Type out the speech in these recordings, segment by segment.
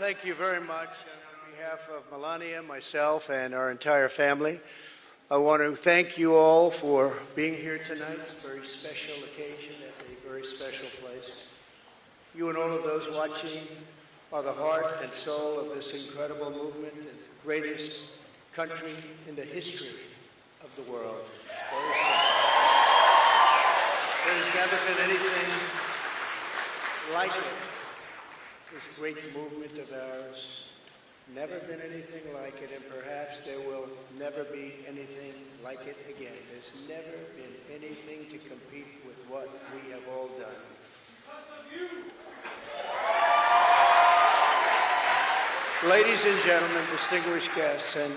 thank you very much. And on behalf of Melania, myself, and our entire family, I want to thank you all for being here tonight. It's a very special occasion at a very special place. You and all of those watching are the heart and soul of this incredible movement and greatest country in the history of the world. It's very simple. There's never been anything like it. This great movement of ours, never been anything like it, and perhaps there will never be anything like it again. There's never been anything to compete with what we have all done. Ladies and gentlemen, distinguished guests, and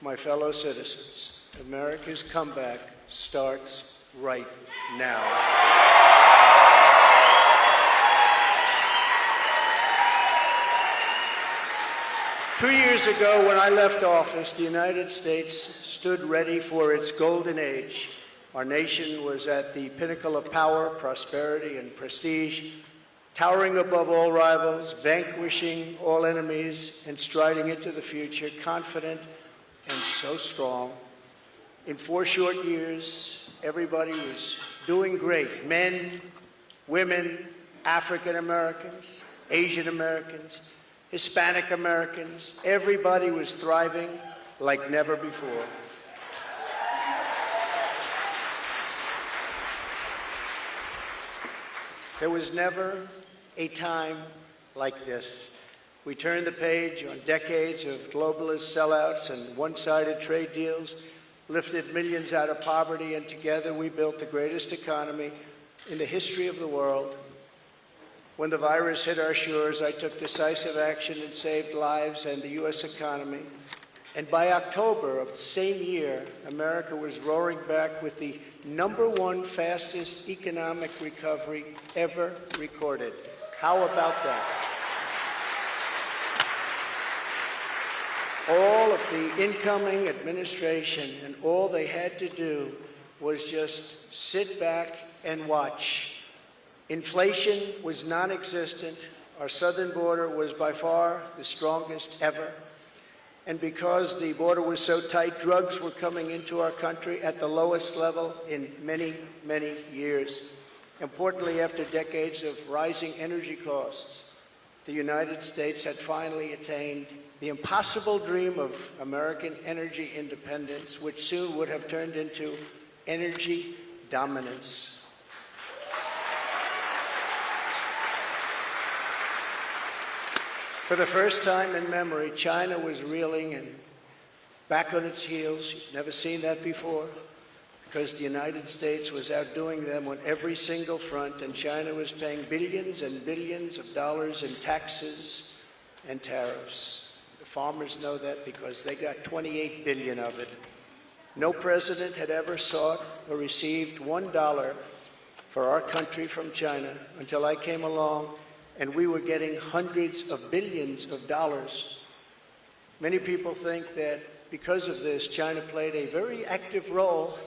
my fellow citizens, America's comeback starts right now. 2 years ago, when I left office, the United States stood ready for its golden age. Our nation was at the pinnacle of power, prosperity, and prestige, towering above all rivals, vanquishing all enemies, and striding into the future, confident and so strong. In 4 short years, everybody was doing great. Men, women, African Americans, Asian Americans, Hispanic Americans, everybody was thriving like never before. There was never a time like this. We turned the page on decades of globalist sellouts and one-sided trade deals, lifted millions out of poverty, and together we built the greatest economy in the history of the world. When the virus hit our shores, I took decisive action and saved lives and the U.S. economy. And by October of the same year, America was roaring back with the #1 fastest economic recovery ever recorded. How about that? All of the incoming administration, and all they had to do was just sit back and watch. Inflation was non-existent. Our southern border was by far the strongest ever. And because the border was so tight, drugs were coming into our country at the lowest level in many, many years. Importantly, after decades of rising energy costs, the United States had finally attained the impossible dream of American energy independence, which soon would have turned into energy dominance. For the first time in memory, China was reeling and back on its heels. You've never seen that before, because the United States was outdoing them on every single front, and China was paying billions and billions of dollars in taxes and tariffs. The farmers know that because they got 28 billion of it. No president had ever sought or received $1 for our country from China until I came along, and we were getting hundreds of billions of dollars. Many people think that because of this, China played a very active role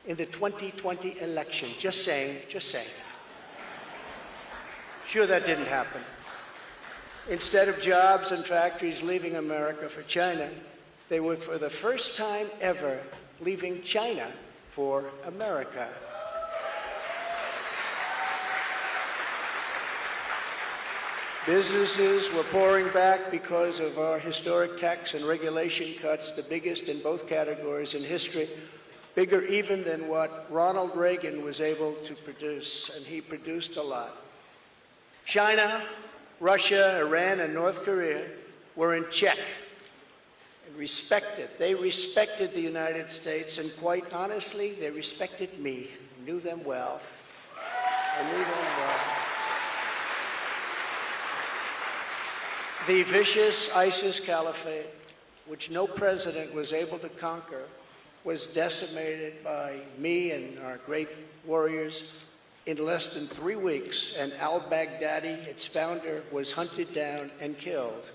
in the 2020 election. Just saying, just saying. Sure, that didn't happen. Instead of jobs and factories leaving America for China, they were, for the first time ever, leaving China for America. Businesses were pouring back because of our historic tax and regulation cuts, the biggest in both categories in history, bigger even than what Ronald Reagan was able to produce, and he produced a lot. China, Russia, Iran, and North Korea were in check and respected. They respected the United States, and quite honestly, they respected me. I knew them well. I knew them well. The vicious ISIS caliphate, which no president was able to conquer, was decimated by me and our great warriors in less than 3 weeks, and al-Baghdadi, its founder, was hunted down and killed.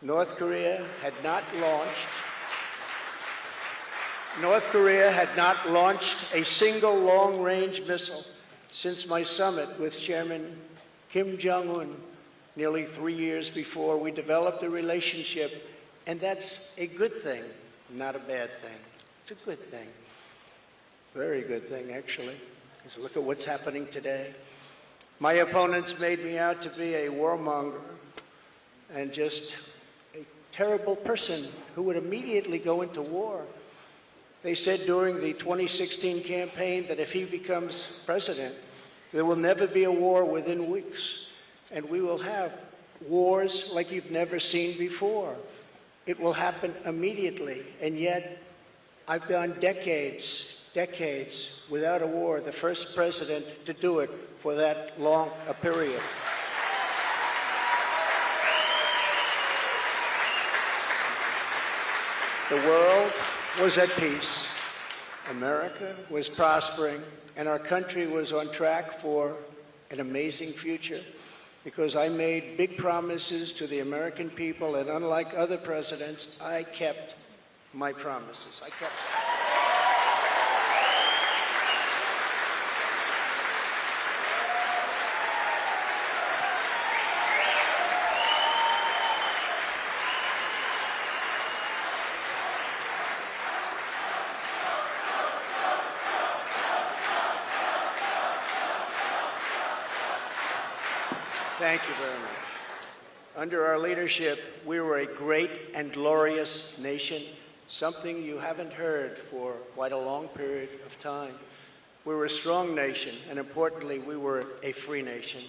North Korea had not launched a single long-range missile since my summit with Chairman Kim Jong-un nearly 3 years before we developed a relationship, and that's a good thing, not a bad thing. It's a good thing. Very good thing, actually, because look at what's happening today. My opponents made me out to be a warmonger and just a terrible person who would immediately go into war. They said during the 2016 campaign that if he becomes president, there will never be a war within weeks, and we will have wars like you've never seen before. It will happen immediately, and yet I've gone decades without a war, the first president to do it for that long a period. The world was at peace, America was prospering, and our country was on track for an amazing future because I made big promises to the American people, and unlike other presidents, I kept my promises. I kept them. Thank you very much. Under our leadership, we were a great and glorious nation, something you haven't heard for quite a long period of time. We were a strong nation, and importantly, we were a free nation.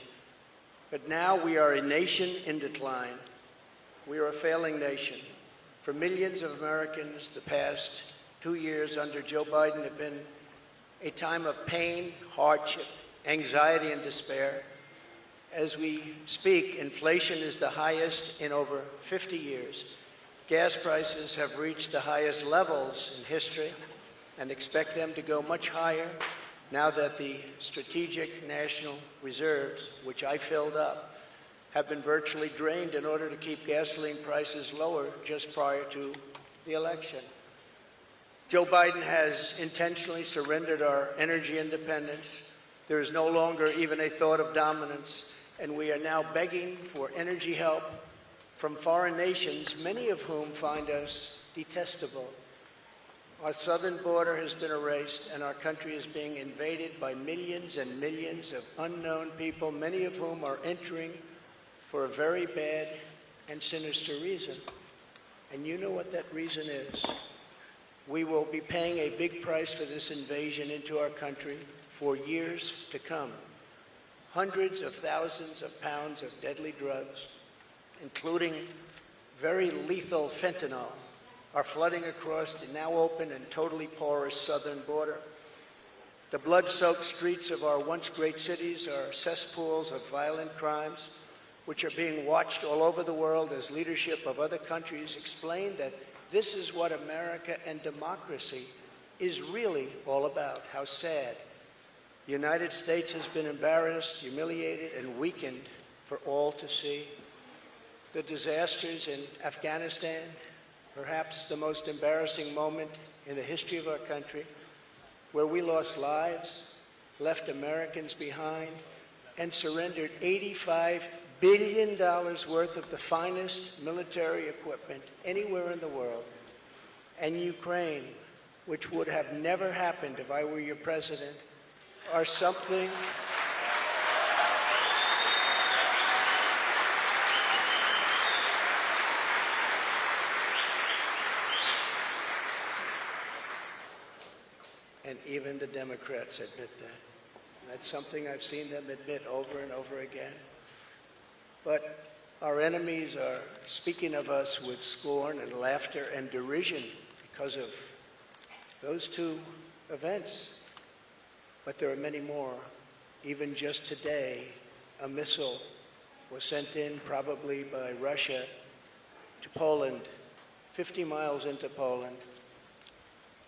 But now we are a nation in decline. We are a failing nation. For millions of Americans, the past 2 years under Joe Biden have been a time of pain, hardship, anxiety, and despair. As we speak, inflation is the highest in over 50 years. Gas prices have reached the highest levels in history and expect them to go much higher now that the strategic national reserves, which I filled up, have been virtually drained in order to keep gasoline prices lower just prior to the election. Joe Biden has intentionally surrendered our energy independence. There is no longer even a thought of dominance, and we are now begging for energy help from foreign nations, many of whom find us detestable. Our southern border has been erased, and our country is being invaded by millions and millions of unknown people, many of whom are entering for a very bad and sinister reason. And you know what that reason is. We will be paying a big price for this invasion into our country for years to come. Hundreds of thousands of pounds of deadly drugs, including very lethal fentanyl, are flooding across the now open and totally porous southern border. The blood-soaked streets of our once great cities are cesspools of violent crimes, which are being watched all over the world as leadership of other countries explain that this is what America and democracy is really all about. How sad. The United States has been embarrassed, humiliated, and weakened for all to see. The disasters in Afghanistan, perhaps the most embarrassing moment in the history of our country, where we lost lives, left Americans behind, and surrendered $85 billion worth of the finest military equipment anywhere in the world. And Ukraine, which would have never happened if I were your president, are something and even the Democrats admit that. That's something I've seen them admit over and over again. But our enemies are speaking of us with scorn and laughter and derision because of those two events. But there are many more. Even just today, a missile was sent in, probably by Russia, to Poland, 50 miles into Poland.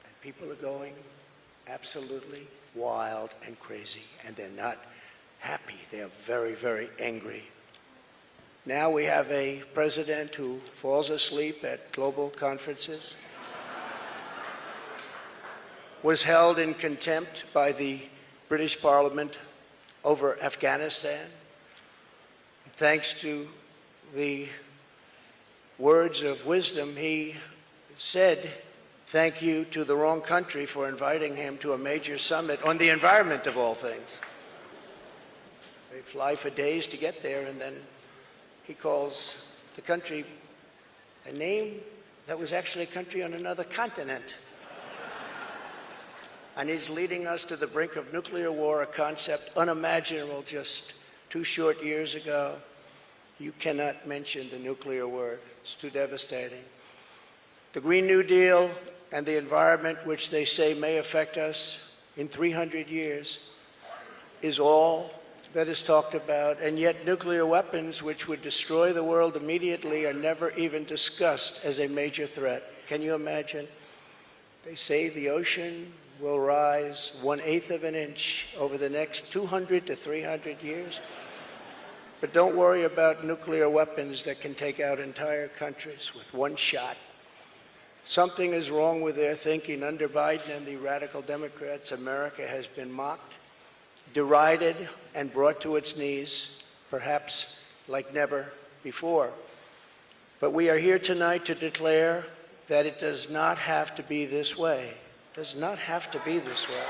And people are going absolutely wild and crazy, and they're not happy. They're very, very angry. Now we have a president who falls asleep at global conferences, was held in contempt by the British Parliament over Afghanistan. thanks to the words of wisdom, he said thank you to the wrong country for inviting him to a major summit on the environment of all things. They fly for days to get there, and then he calls the country a name that was actually a country on another continent. And he's leading us to the brink of nuclear war, a concept unimaginable just 2 short years ago. You cannot mention the nuclear word. It's too devastating. The Green New Deal and the environment, which they say may affect us in 300 years, is all that is talked about, and yet nuclear weapons, which would destroy the world immediately, are never even discussed as a major threat. Can you imagine? They say the ocean will rise 1/8 of an inch over the next 200 to 300 years. But don't worry about nuclear weapons that can take out entire countries with one shot. Something is wrong with their thinking. Under Biden and the radical Democrats, America has been mocked, derided, and brought to its knees, perhaps like never before. But we are here tonight to declare that it does not have to be this way. It does not have to be this way.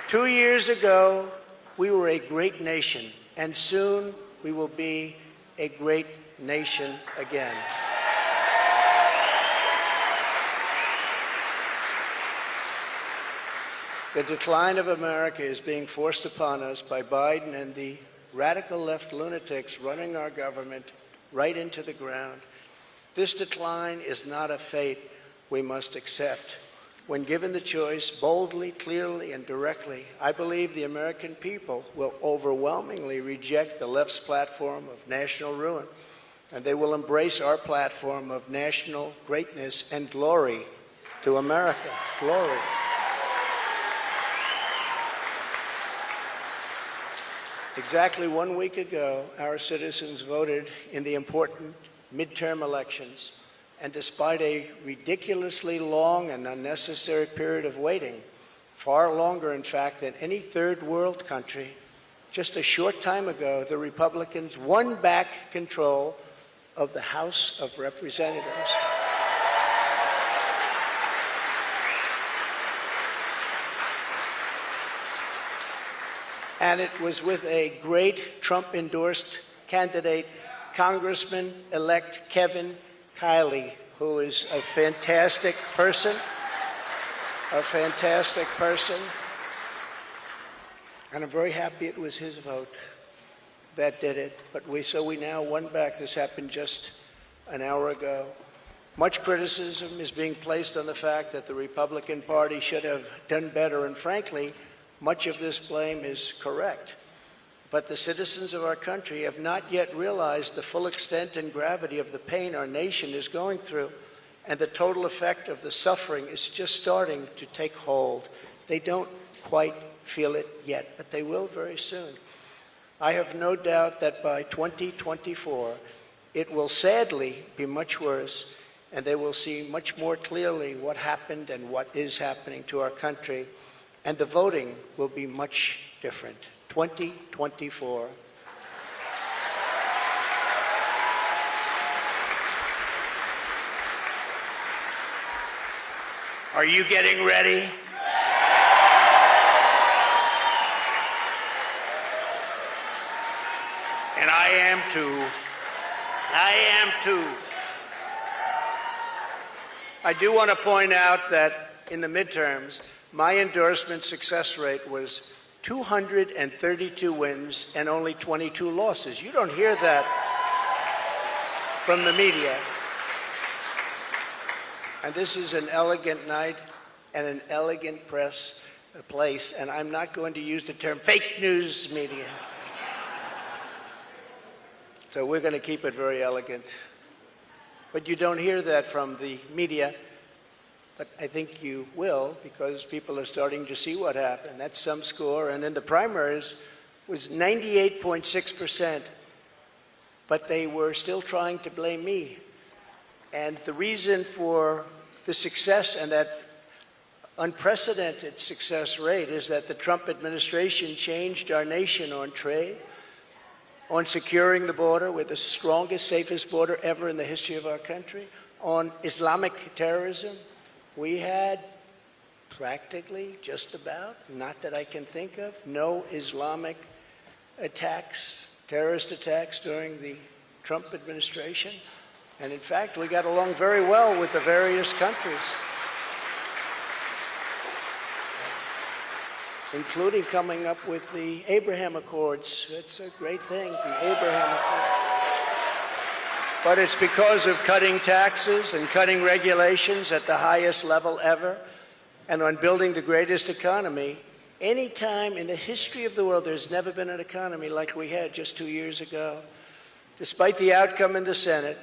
Two years ago, we were a great nation, and soon we will be a great nation again. The decline of America is being forced upon us by Biden and the radical left lunatics running our government right into the ground. This decline is not a fate we must accept. When given the choice, boldly, clearly, and directly, I believe the American people will overwhelmingly reject the left's platform of national ruin, and they will embrace our platform of national greatness and glory to America. Glory. Exactly 1 week ago, our citizens voted in the important midterm elections, and despite a ridiculously long and unnecessary period of waiting, far longer, in fact, than any third world country, just a short time ago, the Republicans won back control of the House of Representatives. And it was with a great Trump-endorsed candidate, Congressman-elect Kevin Kiley, who is a fantastic person, And I'm very happy it was his vote that did it. But we now won back. This happened just an hour ago. Much criticism is being placed on the fact that the Republican Party should have done better, and frankly, much of this blame is correct. But the citizens of our country have not yet realized the full extent and gravity of the pain our nation is going through, and the total effect of the suffering is just starting to take hold. They don't quite feel it yet, but they will very soon. I have no doubt that by 2024, it will sadly be much worse, and they will see much more clearly what happened and what is happening to our country. And the voting will be much different. 2024. Are you getting ready? And I am too. I do want to point out that in the midterms, my endorsement success rate was 232 wins and only 22 losses. You don't hear that from the media. And this is an elegant night and an elegant place, and I'm not going to use the term fake news media. So we're going to keep it very elegant. But you don't hear that from the media. But I think you will, because people are starting to see what happened. That's some score. And in the primaries, it was 98.6%. But they were still trying to blame me. And the reason for the success and that unprecedented success rate is that the Trump administration changed our nation on trade, on securing the border with the strongest, safest border ever in the history of our country, on Islamic terrorism. We had practically, just about, not that I can think of, no Islamic attacks, terrorist attacks during the Trump administration. And in fact, we got along very well with the various countries, including coming up with the Abraham Accords. It's a great thing, the Abraham Accords. But it's because of cutting taxes and cutting regulations at the highest level ever, and on building the greatest economy. Any time in the history of the world, there's never been an economy like we had just 2 years ago. Despite the outcome in the Senate,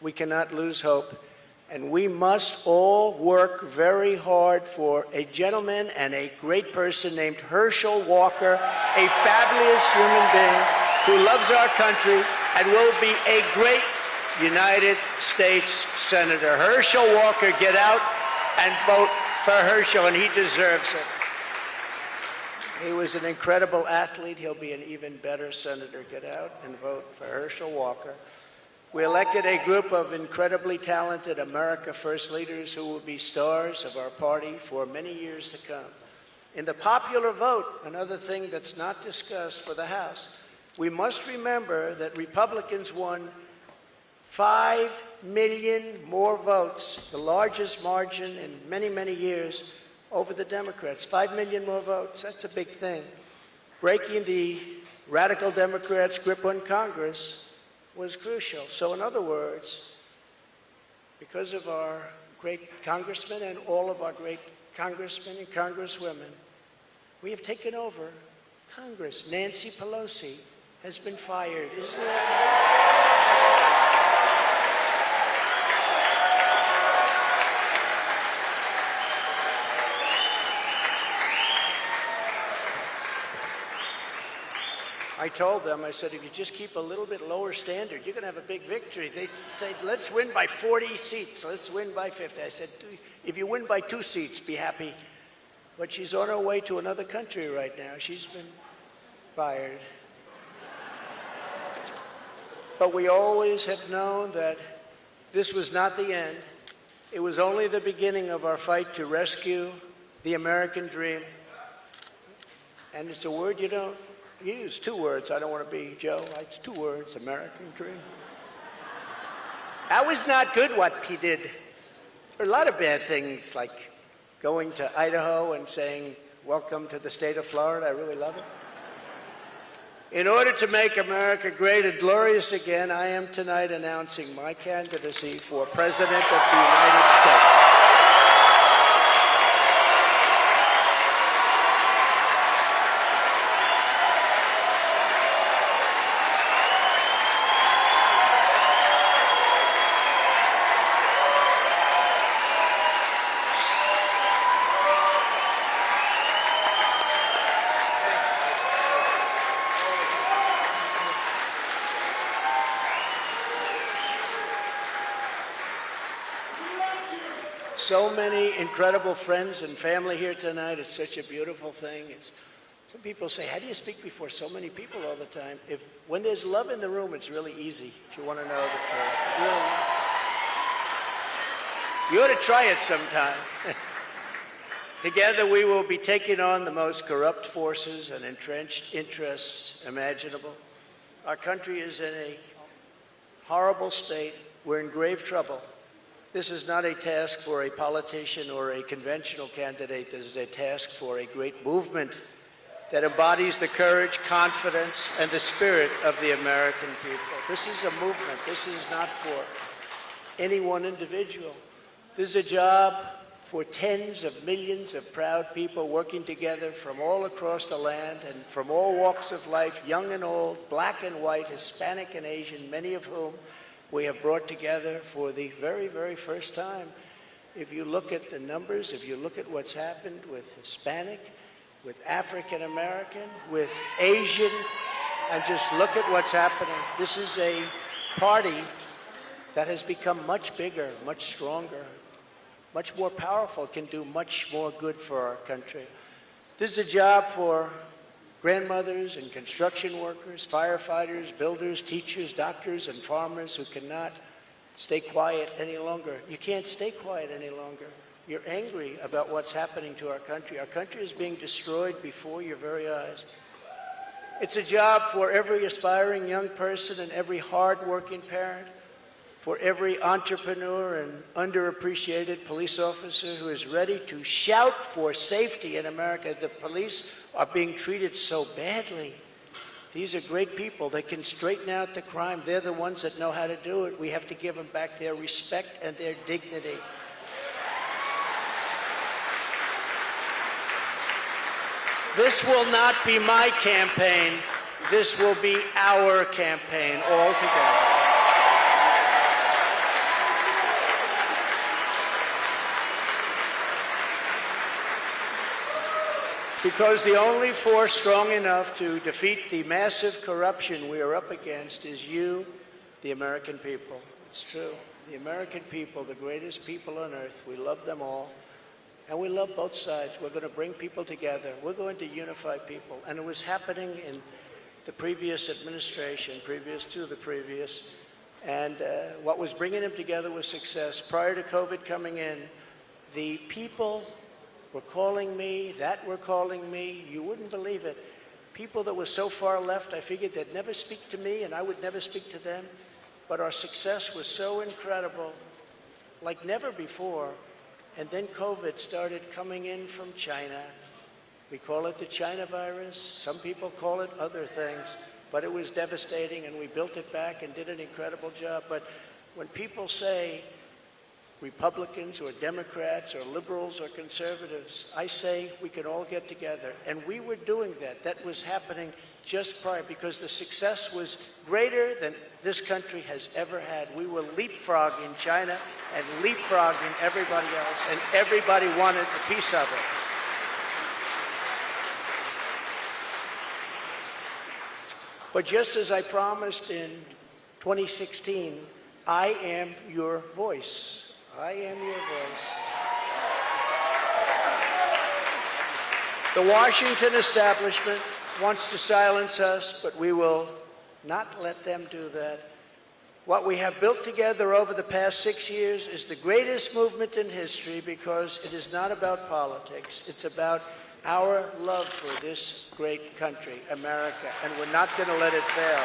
we cannot lose hope, and we must all work very hard for a gentleman and a great person named Herschel Walker, a fabulous human being who loves our country and will be a great United States Senator. Herschel Walker, get out and vote for Herschel, and he deserves it. He was an incredible athlete. He'll be an even better senator. Get out and vote for Herschel Walker. We elected a group of incredibly talented America First leaders who will be stars of our party for many years to come. In the popular vote, another thing that's not discussed for the House, we must remember that Republicans won 5 million more votes, the largest margin in many, many years, over the Democrats. 5 million more votes, that's a big thing. Breaking the radical Democrats' grip on Congress was crucial. So in other words, because of our great congressmen and all of our great congressmen and congresswomen, we have taken over Congress. Nancy Pelosi has been fired. Isn't it? I told them, I said, if you just keep a little bit lower standard, you're going to have a big victory. They said, let's win by 40 seats. Let's win by 50. I said, if you win by 2 seats, be happy. But she's on her way to another country right now. She's been fired. But we always have known that this was not the end. It was only the beginning of our fight to rescue the American dream. And it's a word you don't use, 2 words. I don't want to be Joe. It's 2 words, American dream. That was not good what he did. There are a lot of bad things, like going to Idaho and saying, welcome to the state of Florida. I really love it. In order to make America great and glorious again, I am tonight announcing my candidacy for President of the United States. So many incredible friends and family here tonight. It's such a beautiful thing. Some people say, how do you speak before so many people all the time? When there's love in the room, it's really easy, if you want to know the truth. Really. You ought to try it sometime. Together we will be taking on the most corrupt forces and entrenched interests imaginable. Our country is in a horrible state. We're in grave trouble. This is not a task for a politician or a conventional candidate. This is a task for a great movement that embodies the courage, confidence, and the spirit of the American people. This is a movement. This is not for any one individual. This is a job for tens of millions of proud people working together from all across the land and from all walks of life, young and old, black and white, Hispanic and Asian, many of whom we have brought together for the very, very first time. If you look at the numbers, if you look at what's happened with Hispanic, with African American, with Asian, and just look at what's happening. This is a party that has become much bigger, much stronger, much more powerful, can do much more good for our country. This is a job for grandmothers and construction workers, firefighters, builders, teachers, doctors, and farmers who cannot stay quiet any longer. You can't stay quiet any longer. You're angry about what's happening to our country. Our country is being destroyed before your very eyes. It's a job for every aspiring young person and every hard-working parent, for every entrepreneur and underappreciated police officer who is ready to shout for safety in America. The police are being treated so badly. These are great people. They can straighten out the crime. They're the ones that know how to do it. We have to give them back their respect and their dignity. This will not be my campaign. This will be our campaign altogether. Because the only force strong enough to defeat the massive corruption we are up against is you, the American people. It's true. The American people, the greatest people on earth, we love them all. And we love both sides. We're going to bring people together. We're going to unify people. And it was happening in the previous administration, previous to the previous. And what was bringing them together was success. Prior to COVID coming in, the people were calling me, that were calling me. You wouldn't believe it. People that were so far left, I figured they'd never speak to me and I would never speak to them. But our success was so incredible, like never before. And then COVID started coming in from China. We call it the China virus. Some people call it other things. But it was devastating, and we built it back and did an incredible job. But when people say Republicans or Democrats or liberals or conservatives, I say we can all get together. And we were doing that. That was happening just prior, because the success was greater than this country has ever had. We were leapfrogging China and leapfrogging everybody else, and everybody wanted a piece of it. But just as I promised in 2016, I am your voice. I am your voice. The Washington establishment wants to silence us, but we will not let them do that. What we have built together over the past 6 years is the greatest movement in history, because it is not about politics. It's about our love for this great country, America, and we're not going to let it fail.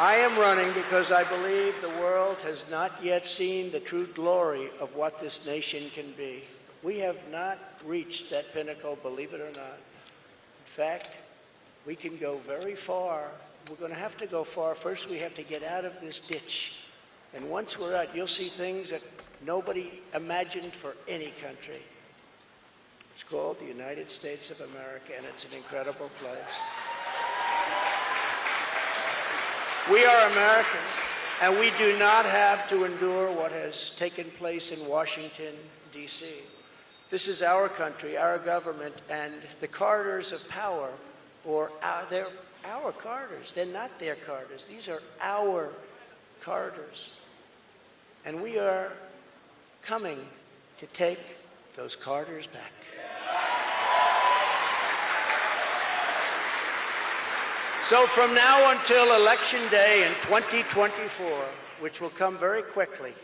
I am running because I believe the world has not yet seen the true glory of what this nation can be. We have not reached that pinnacle, believe it or not. In fact, we can go very far. We're going to have to go far. First, we have to get out of this ditch. And once we're out, you'll see things that nobody imagined for any country. It's called the United States of America, and it's an incredible place. We are Americans, and we do not have to endure what has taken place in Washington, D.C. This is our country, our government, and the corridors of power, they're our corridors. They're not their corridors. These are our corridors. And we are coming to take those corridors back. So from now until Election Day in 2024, which will come very quickly,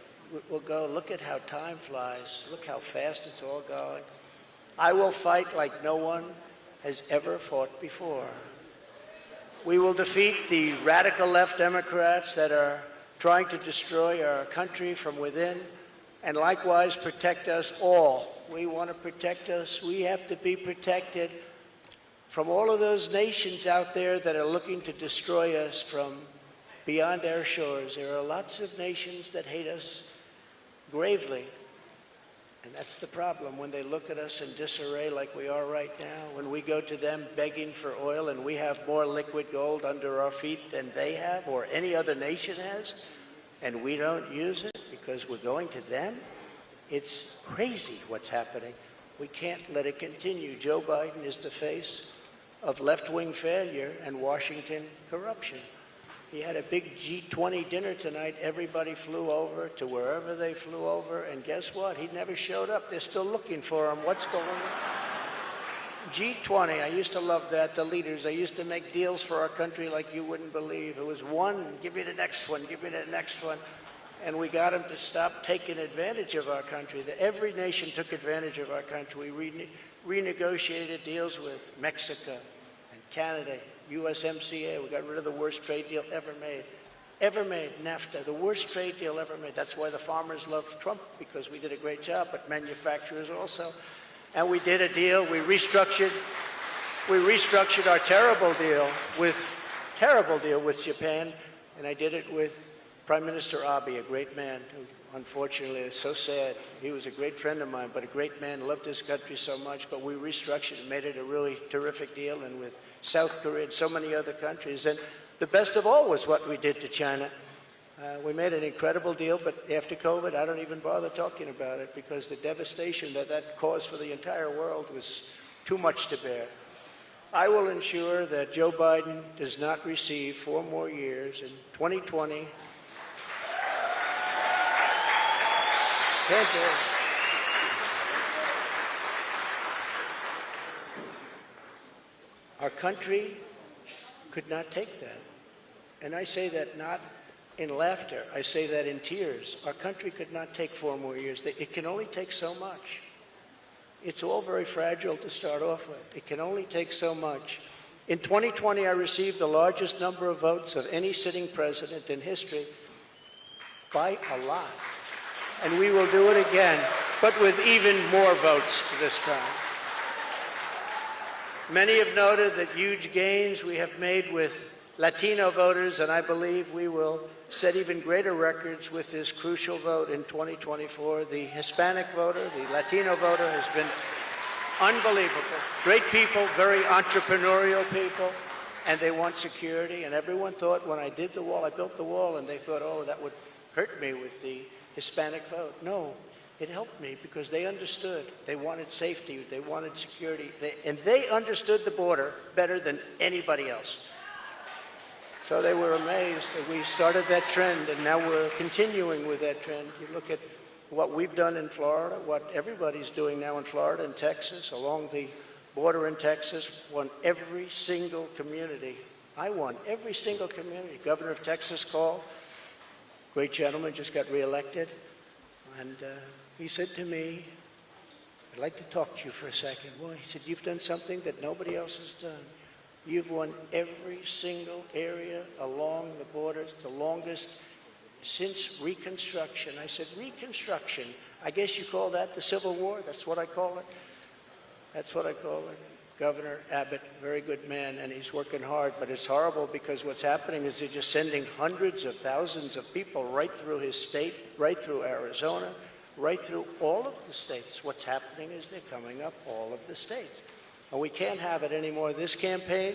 we'll go, look at how time flies. Look how fast it's all going. I will fight like no one has ever fought before. We will defeat the radical left Democrats that are trying to destroy our country from within, and likewise protect us all. We want to protect us. We have to be protected from all of those nations out there that are looking to destroy us from beyond our shores. There are lots of nations that hate us gravely. And that's the problem, when they look at us in disarray like we are right now, when we go to them begging for oil and we have more liquid gold under our feet than they have or any other nation has, and we don't use it because we're going to them. It's crazy what's happening. We can't let it continue. Joe Biden is the face of left-wing failure and Washington corruption. He had a big G20 dinner tonight. Everybody flew over to wherever they flew over, and guess what? He never showed up. They're still looking for him. What's going on? G20, I used to love that, the leaders. They used to make deals for our country like you wouldn't believe. It was one, give me the next one, give me the next one. And we got them to stop taking advantage of our country. Every nation took advantage of our country. We renegotiated deals with Mexico and Canada, USMCA. We got rid of the worst trade deal ever made. NAFTA, the worst trade deal ever made. That's why the farmers love Trump, because we did a great job, but manufacturers also. And we did a deal, we restructured our terrible deal with Japan, and I did it with Prime Minister Abe, a great man who unfortunately is so sad. He was a great friend of mine, but a great man, loved his country so much, but we restructured and made it a really terrific deal, and with South Korea and so many other countries. And the best of all was what we did to China. We made an incredible deal, but after COVID, I don't even bother talking about it because the devastation that caused for the entire world was too much to bear. I will ensure that Joe Biden does not receive 4 more years in 2020. Can't do it. Our country could not take that. And I say that not in laughter. I say that in tears. Our country could not take 4 more years. It can only take so much. It's all very fragile to start off with. It can only take so much. In 2020, I received the largest number of votes of any sitting president in history by a lot. And we will do it again, but with even more votes this time. Many have noted that huge gains we have made with Latino voters, and I believe we will set even greater records with this crucial vote in 2024. The Hispanic voter, the Latino voter has been unbelievable. Great people, very entrepreneurial people, and they want security. And everyone thought when I did the wall, I built the wall, and they thought, oh, that would hurt me with the Hispanic vote. No, it helped me because they understood. They wanted safety. They wanted security. And they understood the border better than anybody else. So they were amazed that we started that trend, and now we're continuing with that trend. You look at what we've done in Florida, what everybody's doing now in Florida and Texas, along the border in Texas, won every single community. I won every single community. Governor of Texas called. Great gentleman, just got reelected. And he said to me, I'd like to talk to you for a second. Well, he said, you've done something that nobody else has done. You've won every single area along the borders, the longest since Reconstruction. I said, Reconstruction? I guess you call that the Civil War? That's what I call it? That's what I call it. Governor Abbott, very good man, and he's working hard, but it's horrible because what's happening is they're just sending hundreds of thousands of people right through his state, right through Arizona, right through all of the states. What's happening is they're coming up all of the states. And we can't have it anymore. This campaign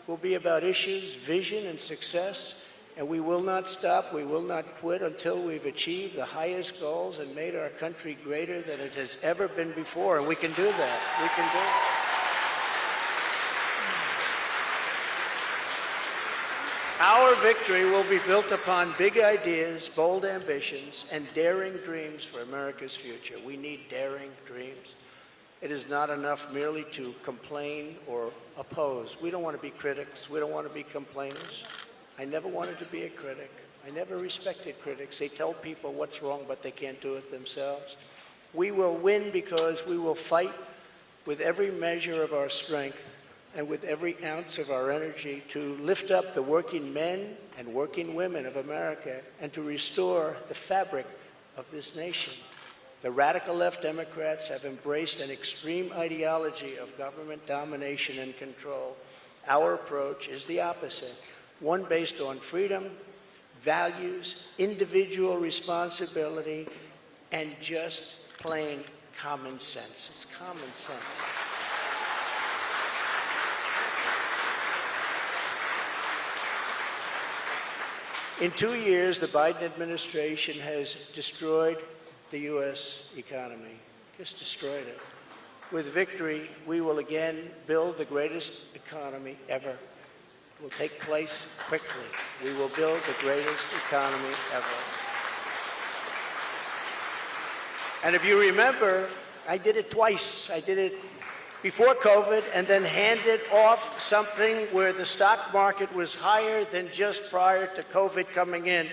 will be about issues, vision, and success, and we will not stop, we will not quit until we've achieved the highest goals and made our country greater than it has ever been before, and we can do that. We can do it. Our victory will be built upon big ideas, bold ambitions, and daring dreams for America's future. We need daring dreams. It is not enough merely to complain or oppose. We don't want to be critics. We don't want to be complainers. I never wanted to be a critic. I never respected critics. They tell people what's wrong, but they can't do it themselves. We will win because we will fight with every measure of our strength and with every ounce of our energy to lift up the working men and working women of America and to restore the fabric of this nation. The radical left Democrats have embraced an extreme ideology of government domination and control. Our approach is the opposite, one based on freedom, values, individual responsibility, and just plain common sense. It's common sense. In 2 years, the Biden administration has destroyed the U.S. economy, just destroyed it. With victory, we will again build the greatest economy ever. will take place quickly. We will build the greatest economy ever. And if you remember, I did it twice. I did it before COVID and then handed off something where the stock market was higher than just prior to COVID coming in.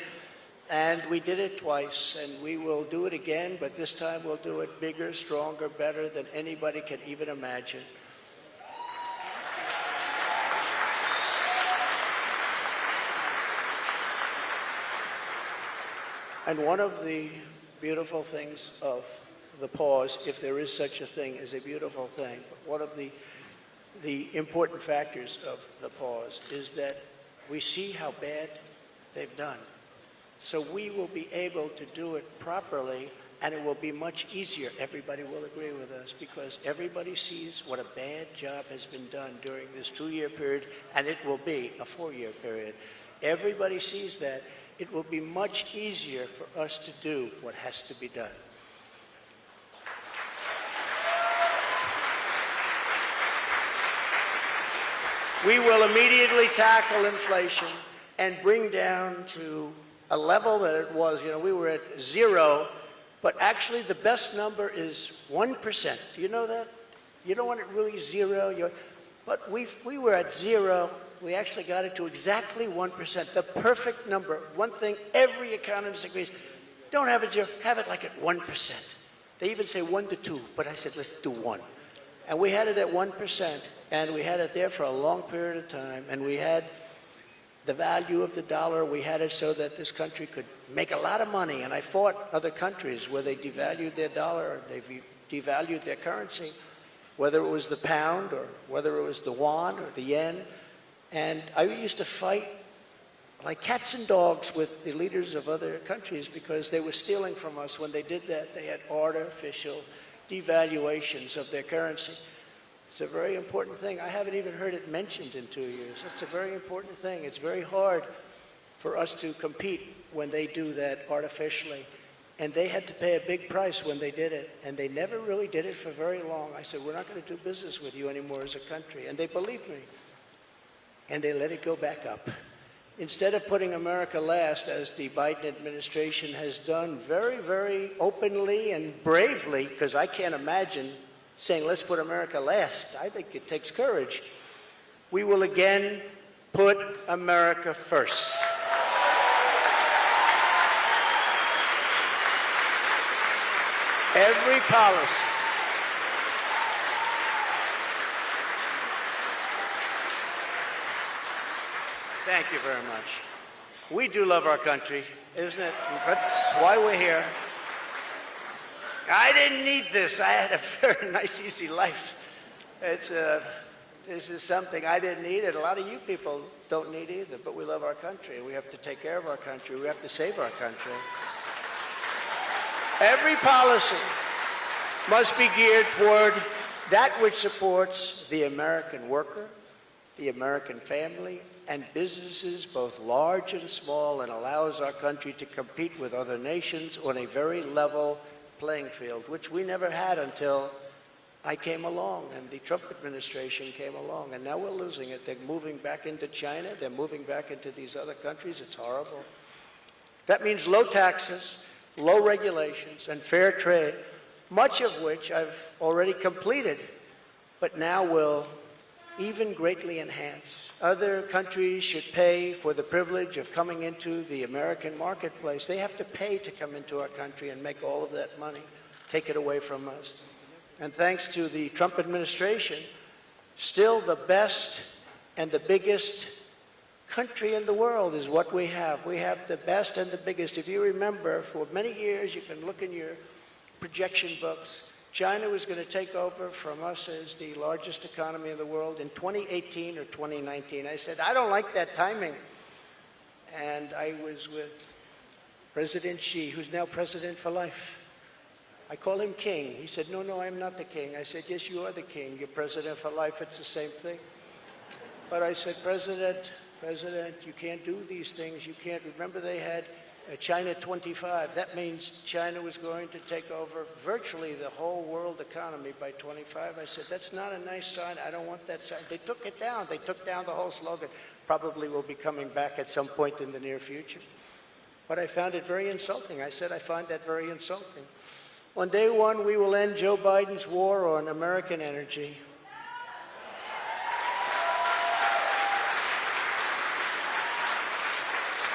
And we did it twice, and we will do it again, but this time we'll do it bigger, stronger, better than anybody can even imagine. And one of the beautiful things of the pause, if there is such a thing as a beautiful thing, but one of the important factors of the pause is that we see how bad they've done. So we will be able to do it properly, and it will be much easier. Everybody will agree with us because everybody sees what a bad job has been done during this 2-year period, and it will be a 4-year period. Everybody sees that. It will be much easier for us to do what has to be done. We will immediately tackle inflation and bring down to a level that it was. You know, we were at 0, but actually the best number is 1%. Do you know that? You don't want it really 0. But we were at 0. We actually got it to exactly 1%, the perfect number. One thing every economist agrees, don't have it 0, have it like at 1%. They even say 1 to 2, but I said, let's do 1. And we had it at 1%, and we had it there for a long period of time, and we had the value of the dollar. We had it so that this country could make a lot of money, and I fought other countries where they devalued their dollar, or they devalued their currency, whether it was the pound, or whether it was the yuan, or the yen. And I used to fight like cats and dogs with the leaders of other countries because they were stealing from us. When they did that, they had artificial devaluations of their currency. It's a very important thing. I haven't even heard it mentioned in 2 years. It's a very important thing. It's very hard for us to compete when they do that artificially. And they had to pay a big price when they did it. And they never really did it for very long. I said, we're not going to do business with you anymore as a country. And they believed me. And they let it go back up. Instead of putting America last, as the Biden administration has done very, very openly and bravely, because I can't imagine saying, let's put America last. I think it takes courage. We will again put America first. Every policy. Thank you very much. We do love our country, isn't it? That's why we're here. I didn't need this. I had a very nice, easy life. This is something I didn't need, and a lot of you people don't need either, but we love our country. We have to take care of our country. We have to save our country. Every policy must be geared toward that which supports the American worker, the American family, and businesses, both large and small, and allows our country to compete with other nations on a very level playing field, which we never had until I came along and the Trump administration came along. And now we're losing it. They're moving back into China. They're moving back into these other countries. It's horrible. That means low taxes, low regulations, and fair trade, much of which I've already completed, but now will even greatly enhance. Other countries should pay for the privilege of coming into the American marketplace. They have to pay to come into our country and make all of that money, take it away from us. And thanks to the Trump administration, still the best and the biggest country in the world is what we have. We have the best and the biggest. If you remember, for many years, you can look in your projection books, China was going to take over from us as the largest economy in the world in 2018 or 2019. I said, I don't like that timing. And I was with President Xi, who's now president for life. I call him king. He said, no, no, I'm not the king. I said, yes, you are the king. You're president for life. It's the same thing. But I said, President, you can't do these things. You can't. Remember, they had China 25. That means China was going to take over virtually the whole world economy by 25. I said, that's not a nice sign. I don't want that sign. They took it down. They took down the whole slogan. Probably will be coming back at some point in the near future. But I found it very insulting. I said, I find that very insulting. On day one, we will end Joe Biden's war on American energy.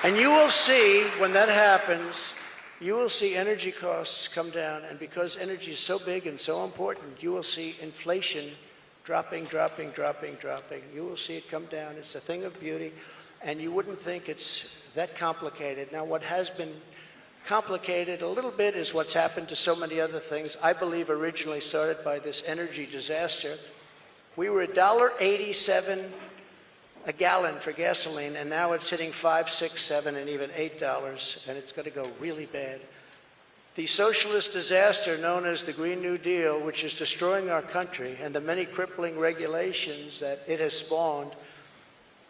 And you will see, when that happens, you will see energy costs come down. And because energy is so big and so important, you will see inflation dropping. You will see it come down. It's a thing of beauty. And you wouldn't think it's that complicated. Now, what has been complicated a little bit is what's happened to so many other things. I believe originally started by this energy disaster. We were $1.87 a gallon for gasoline, and now it's hitting $5, $6, $7, and even $8, and it's going to go really bad. The socialist disaster known as the Green New Deal, which is destroying our country, and the many crippling regulations that it has spawned,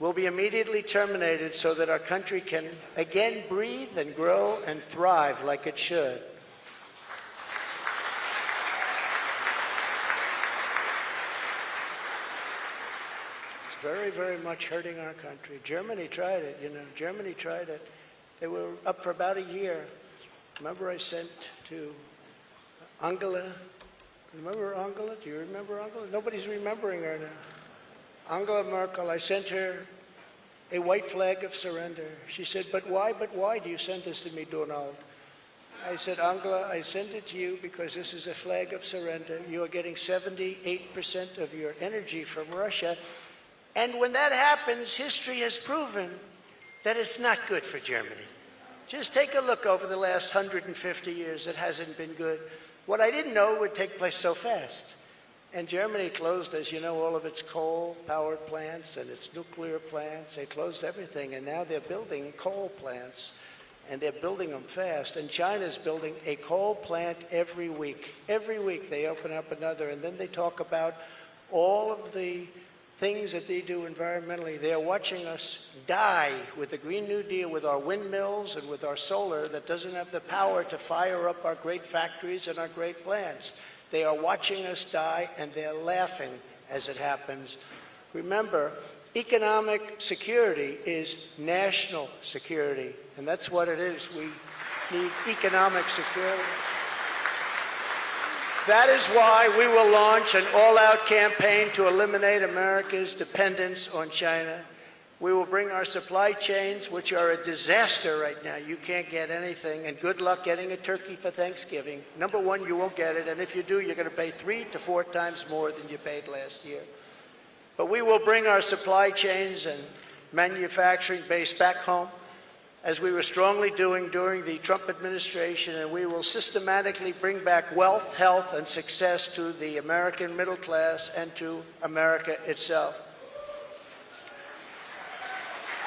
will be immediately terminated so that our country can again breathe and grow and thrive like it should. It's very, very much hurting our country. Germany tried it, Germany tried it. They were up for about a year. Remember I sent to Angela. Remember Angela? Do you remember Angela? Nobody's remembering her now. Angela Merkel, I sent her a white flag of surrender. She said, but why do you send this to me, Donald? I said, Angela, I send it to you because this is a flag of surrender. You are getting 78% of your energy from Russia. And when that happens, history has proven that it's not good for Germany. Just take a look over the last 150 years. It hasn't been good. What I didn't know would take place so fast. And Germany closed, as you know, all of its coal-powered plants and its nuclear plants. They closed everything, and now they're building coal plants, and they're building them fast. And China's building a coal plant every week. Every week they open up another, and then they talk about all of the things that they do environmentally. They are watching us die with the Green New Deal, with our windmills and with our solar that doesn't have the power to fire up our great factories and our great plants. They are watching us die, and they're laughing as it happens. Remember, economic security is national security, and that's what it is. We need economic security. That is why we will launch an all-out campaign to eliminate America's dependence on China. We will bring our supply chains, which are a disaster right now. You can't get anything, and good luck getting a turkey for Thanksgiving. Number one, you won't get it, and if you do, you're going to pay 3 to 4 times more than you paid last year. But we will bring our supply chains and manufacturing base back home, as we were strongly doing during the Trump administration, and we will systematically bring back wealth, health, and success to the American middle class and to America itself.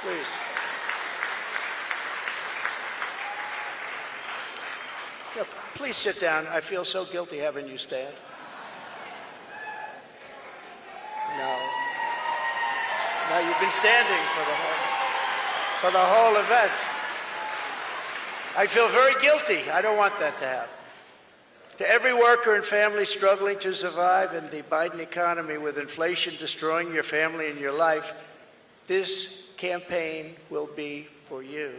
Please. Yeah, please sit down. I feel so guilty having you stand. No. No, you've been standing for the whole event. I feel very guilty. I don't want that to happen. To every worker and family struggling to survive in the Biden economy with inflation destroying your family and your life, this campaign will be for you.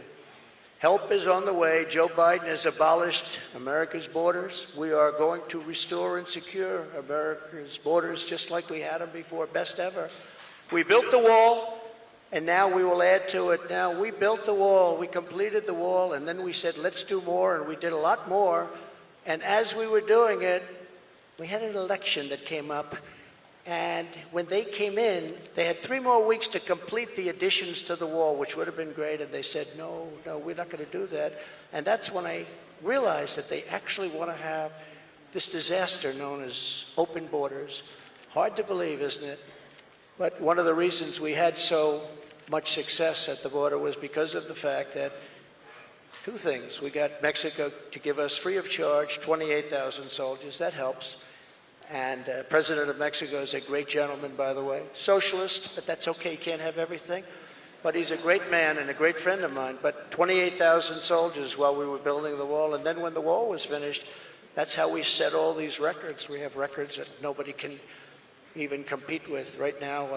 Help is on the way. Joe Biden has abolished America's borders. We are going to restore and secure America's borders just like we had them before, best ever. We built the wall, and now we will add to it. Now, we built the wall, we completed the wall, and then we said, let's do more, and we did a lot more. And as we were doing it, we had an election that came up. And when they came in, they had 3 more weeks to complete the additions to the wall, which would have been great. And they said, no, we're not going to do that. And that's when I realized that they actually want to have this disaster known as open borders. Hard to believe, isn't it? But one of the reasons we had so much success at the border was because of the fact that 2 things. We got Mexico to give us free of charge 28,000 soldiers. That helps. And President of Mexico is a great gentleman, by the way. Socialist, but that's okay. You can't have everything. But he's a great man and a great friend of mine. But 28,000 soldiers while we were building the wall. And then when the wall was finished, that's how we set all these records. We have records that nobody can even compete with. Right now,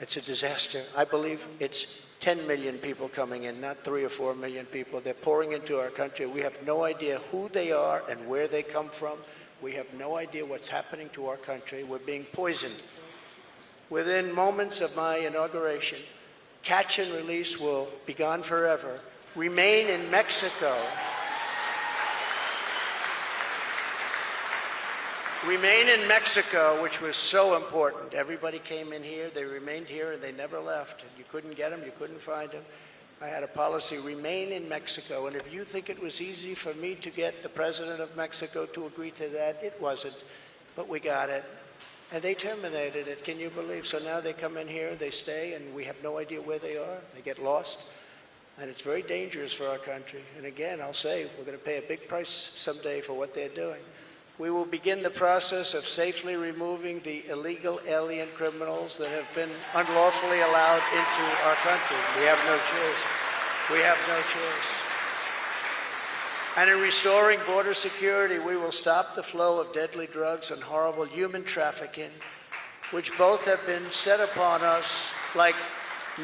it's a disaster. I believe it's 10 million people coming in, not 3 or 4 million people. They're pouring into our country. We have no idea who they are and where they come from. We have no idea what's happening to our country. We're being poisoned. Within moments of my inauguration, catch and release will be gone forever. Remain in Mexico. Remain in Mexico, which was so important. Everybody came in here, they remained here, and they never left. And you couldn't get them, you couldn't find them. I had a policy, remain in Mexico. And if you think it was easy for me to get the president of Mexico to agree to that, it wasn't. But we got it. And they terminated it, can you believe? So now they come in here, they stay, and we have no idea where they are. They get lost. And it's very dangerous for our country. And again, I'll say, we're going to pay a big price someday for what they're doing. We will begin the process of safely removing the illegal alien criminals that have been unlawfully allowed into our country. We have no choice. We have no choice. And in restoring border security, we will stop the flow of deadly drugs and horrible human trafficking, which both have been set upon us like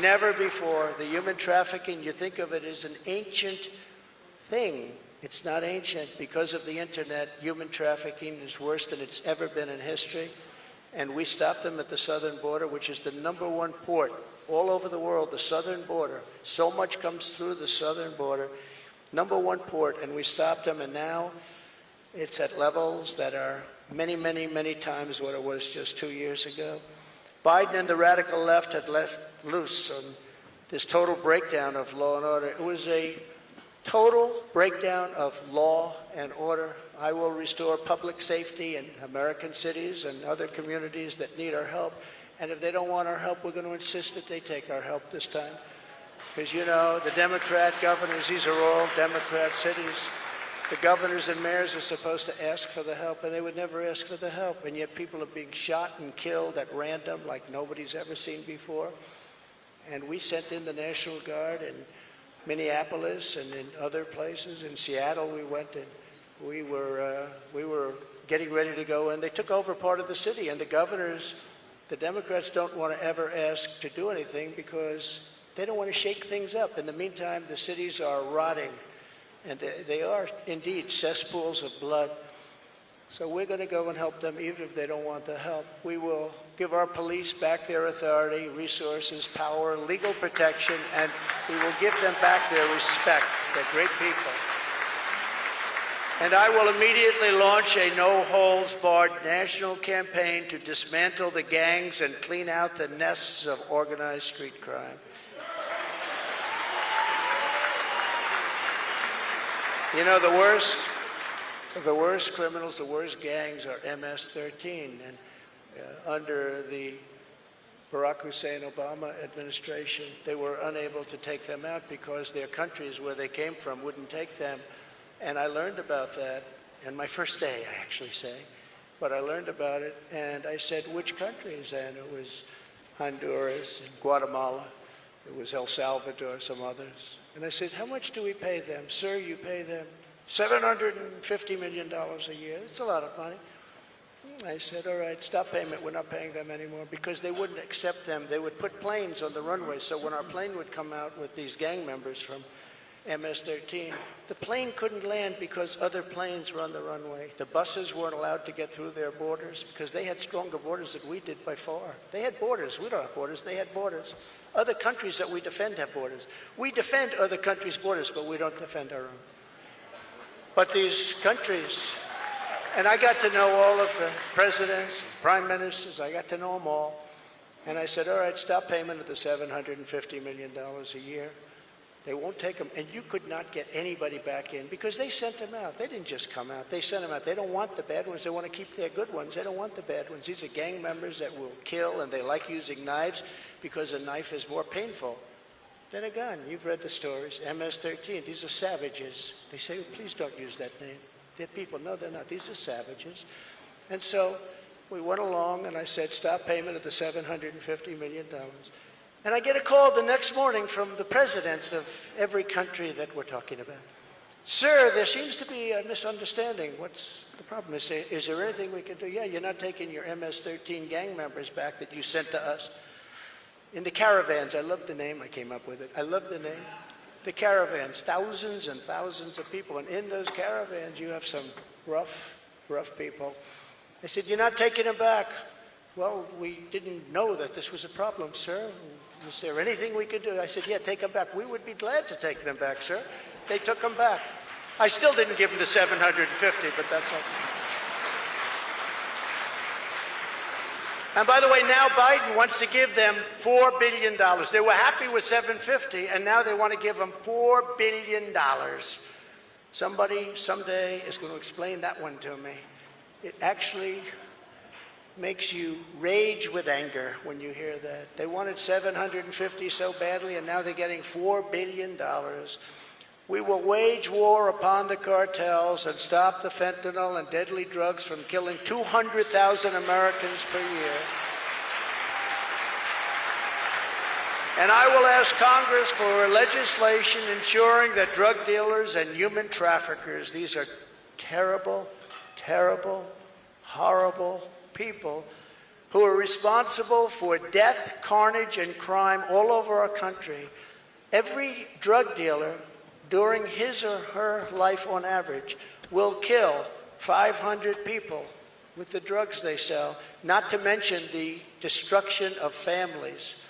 never before. The human trafficking, you think of it as an ancient thing. It's not ancient. Because of the internet, human trafficking is worse than it's ever been in history. And we stop them at the southern border, which is the #1 port all over the world, the southern border. So much comes through the southern border. #1 port, and we stopped them, and now it's at levels that are many, many, many times what it was just 2 years ago. Biden and the radical left had let loose on this total breakdown of law and order. It was a total breakdown of law and order. I will restore public safety in American cities and other communities that need our help. And if they don't want our help, we're going to insist that they take our help this time. Because, you know, the Democrat governors, these are all Democrat cities. The governors and mayors are supposed to ask for the help, and they would never ask for the help. And yet people are being shot and killed at random like nobody's ever seen before. And we sent in the National Guard in Minneapolis and in other places. In Seattle we went, and we were getting ready to go, and they took over part of the city. And the governors, the Democrats don't want to ever ask to do anything because they don't want to shake things up. In the meantime, the cities are rotting, and they are indeed cesspools of blood. So we're going to go and help them even if they don't want the help. We will give our police back their authority, resources, power, legal protection, and we will give them back their respect. They're great people. And I will immediately launch a no-holds-barred national campaign to dismantle the gangs and clean out the nests of organized street crime. You know, the worst criminals, the worst gangs are MS-13. And under the Barack Hussein Obama administration, they were unable to take them out because their countries where they came from wouldn't take them. And I learned about that, and my first day, I actually say, but I learned about it, and I said, which countries? And it was Honduras and Guatemala. It was El Salvador, some others. And I said, how much do we pay them? Sir, you pay them $750 million a year. It's a lot of money. I said, all right, stop payment. We're not paying them anymore, because they wouldn't accept them. They would put planes on the runway. So when our plane would come out with these gang members from MS-13, the plane couldn't land because other planes were on the runway. The buses weren't allowed to get through their borders because they had stronger borders than we did by far. They had borders. We don't have borders. They had borders. Other countries that we defend have borders. We defend other countries' borders, but we don't defend our own. But these countries, and I got to know all of the presidents, prime ministers, I got to know them all. And I said, all right, stop payment of the $750 million a year. They won't take them. And you could not get anybody back in because they sent them out. They didn't just come out. They sent them out. They don't want the bad ones. They want to keep their good ones. They don't want the bad ones. These are gang members that will kill, and they like using knives because a knife is more painful than a gun. You've read the stories. MS-13, these are savages. They say, please don't use that name. They're people. No, they're not. These are savages. And so we went along, and I said, stop payment of the $750 million. And I get a call the next morning from the presidents of every country that we're talking about. Sir, there seems to be a misunderstanding. What's the problem? Is there anything we can do? Yeah, you're not taking your MS-13 gang members back that you sent to us. In the caravans, I love the name, I came up with it. I love the name. The caravans, thousands and thousands of people. And in those caravans, you have some rough people. I said, you're not taking them back. Well, we didn't know that this was a problem, sir. Is there anything we could do? I said, yeah, take them back. We would be glad to take them back, sir. They took them back. I still didn't give them the 750, but that's okay. And by the way, now Biden wants to give them $4 billion. They were happy with 750, and now they want to give them $4 billion. Somebody someday is going to explain that one to me. It actually makes you rage with anger when you hear that. They wanted 750 so badly, and now they're getting $4 billion. We will wage war upon the cartels and stop the fentanyl and deadly drugs from killing 200,000 Americans per year. And I will ask Congress for legislation ensuring that drug dealers and human traffickers, these are terrible, terrible, horrible people who are responsible for death, carnage, and crime all over our country. Every drug dealer during his or her life on average will kill 500 people with the drugs they sell, not to mention the destruction of families.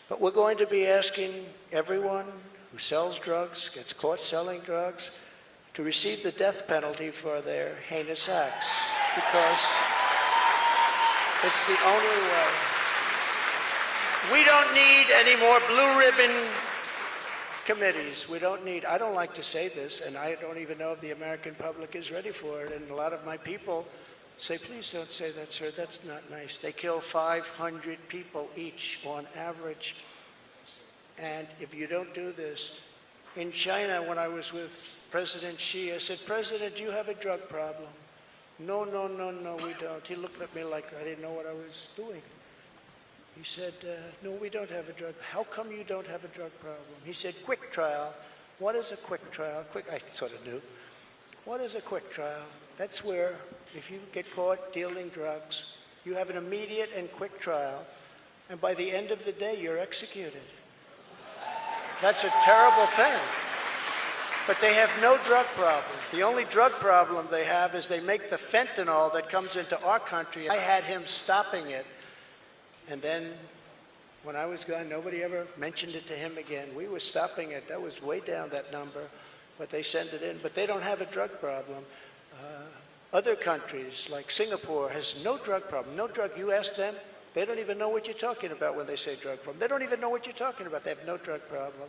But we're going to be asking everyone who sells drugs, gets caught selling drugs, to receive the death penalty for their heinous acts, because it's the only way. We don't need any more blue ribbon committees. We don't need, I don't like to say this, and I don't even know if the American public is ready for it, and a lot of my people say, please don't say that, sir, that's not nice. They kill 500 people each on average. And if you don't do this, in China, when I was with President Xi, I said, President, do you have a drug problem? No, we don't. He looked at me like I didn't know what I was doing. He said, no, we don't have a drug. How come you don't have a drug problem? He said, quick trial. What is a quick trial? I sort of knew. What is a quick trial? That's where, if you get caught dealing drugs, you have an immediate and quick trial, and by the end of the day, you're executed. That's a terrible thing. But they have no drug problem. The only drug problem they have is they make the fentanyl that comes into our country. I had him stopping it. And then when I was gone, nobody ever mentioned it to him again. We were stopping it. That was way down, that number. But they send it in. But they don't have a drug problem. Other countries, like Singapore, has no drug problem. No drug. You ask them, they don't even know what you're talking about when they say drug problem. They don't even know what you're talking about. They have no drug problem.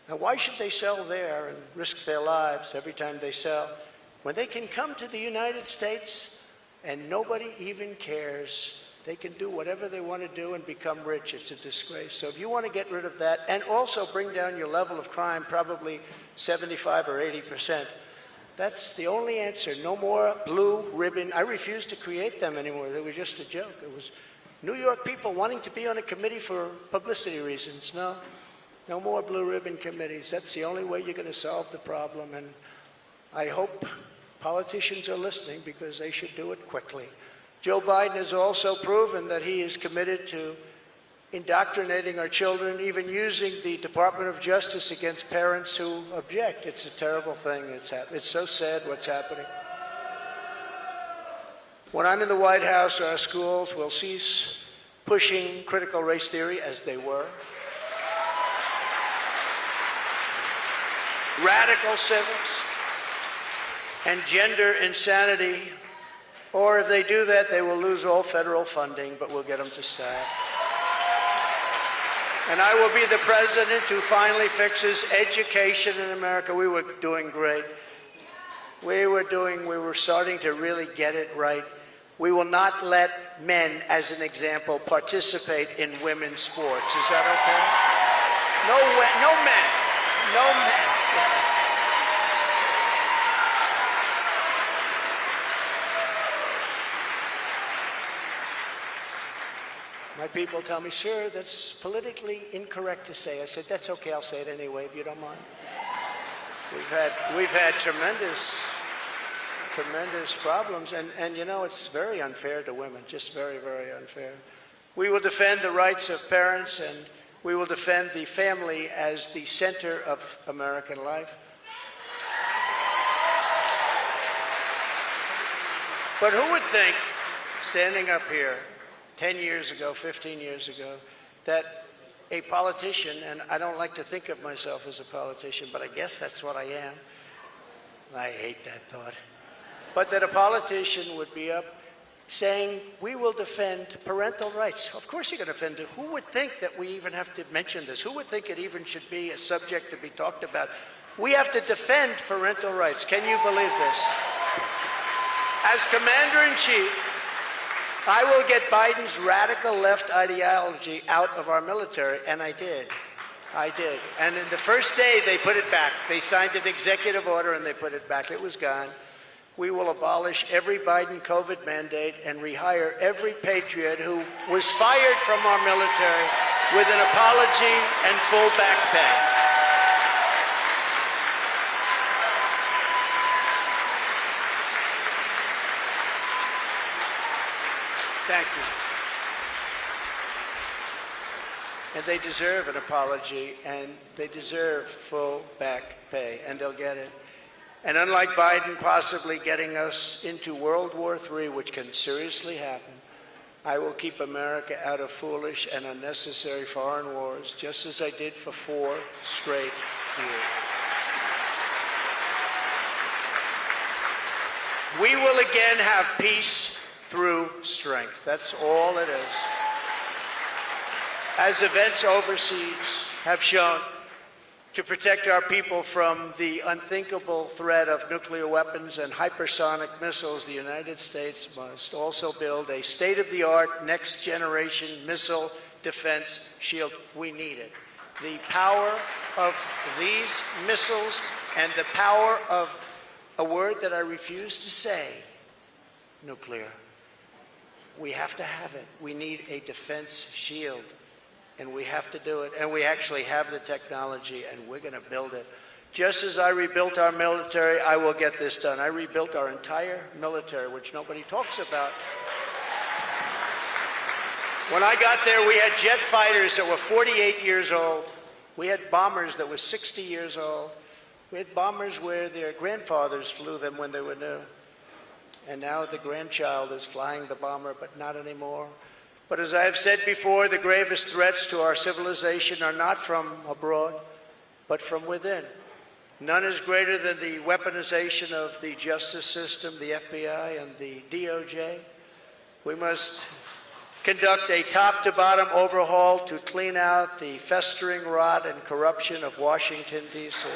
Now, why should they sell there and risk their lives every time they sell when they can come to the United States and nobody even cares? They can do whatever they want to do and become rich. It's a disgrace. So if you want to get rid of that and also bring down your level of crime, probably 75 or 80%, that's the only answer. No more blue ribbon. I refuse to create them anymore. They were just a joke. It was New York people wanting to be on a committee for publicity reasons. No more blue ribbon committees. That's the only way you're going to solve the problem. And I hope politicians are listening, because they should do it quickly. Joe Biden has also proven that he is committed to indoctrinating our children, even using the Department of Justice against parents who object. It's a terrible thing. It's so sad what's happening. When I'm in the White House, our schools will cease pushing critical race theory, as they were. Radical civics and gender insanity. Or if they do that, they will lose all federal funding, but we'll get them to stop. And I will be the president who finally fixes education in America. We were doing great. We were starting to really get it right. We will not let men, as an example, participate in women's sports. Is that okay? No men. No men. My My people tell me, sir, that's politically incorrect to say. I said, that's okay, I'll say it anyway, if you don't mind. We've had tremendous problems, and you know, it's very unfair to women, just very, very unfair. We will defend the rights of parents, and we will defend the family as the center of American life. But who would think, standing up here 10 years ago, 15 years ago, that a politician, and I don't like to think of myself as a politician, but I guess that's what I am. I hate that thought. But that a politician would be up saying, we will defend parental rights. Of course you're going to defend it. Who would think that we even have to mention this? Who would think it even should be a subject to be talked about? We have to defend parental rights. Can you believe this? As Commander-in-Chief, I will get Biden's radical left ideology out of our military, and I did. I did. And in the first day, they put it back. They signed an executive order, and they put it back. It was gone. We will abolish every Biden COVID mandate and rehire every patriot who was fired from our military with an apology and full back pay. Thank you. And they deserve an apology, and they deserve full back pay, and they'll get it. And unlike Biden possibly getting us into World War III, which can seriously happen, I will keep America out of foolish and unnecessary foreign wars, just as I did for 4 straight years. We will again have peace through strength. That's all it is. As events overseas have shown, to protect our people from the unthinkable threat of nuclear weapons and hypersonic missiles, the United States must also build a state-of-the-art, next-generation missile defense shield. We need it. The power of these missiles and the power of a word that I refuse to say, nuclear. We have to have it. We need a defense shield, and we have to do it. And we actually have the technology, and we're going to build it. Just as I rebuilt our military, I will get this done. I rebuilt our entire military, which nobody talks about. When I got there, we had jet fighters that were 48 years old. We had bombers that were 60 years old. We had bombers where their grandfathers flew them when they were new. And now the grandchild is flying the bomber, but not anymore. But as I have said before, the gravest threats to our civilization are not from abroad, but from within. None is greater than the weaponization of the justice system, the FBI and the DOJ. We must conduct a top-to-bottom overhaul to clean out the festering rot and corruption of Washington, D.C.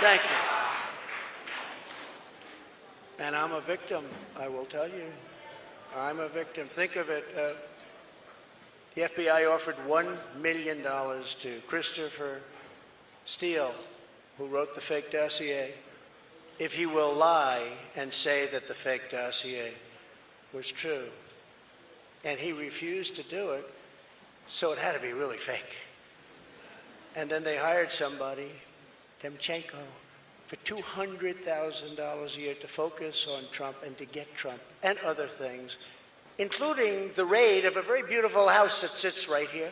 Thank you. And I'm a victim, I will tell you. I'm a victim. Think of it. The FBI offered $1 million to Christopher Steele, who wrote the fake dossier, if he will lie and say that the fake dossier was true. And he refused to do it, so it had to be really fake. And then they hired somebody, Demchenko, for $200,000 a year to focus on Trump and to get Trump and other things, including the raid of a very beautiful house that sits right here.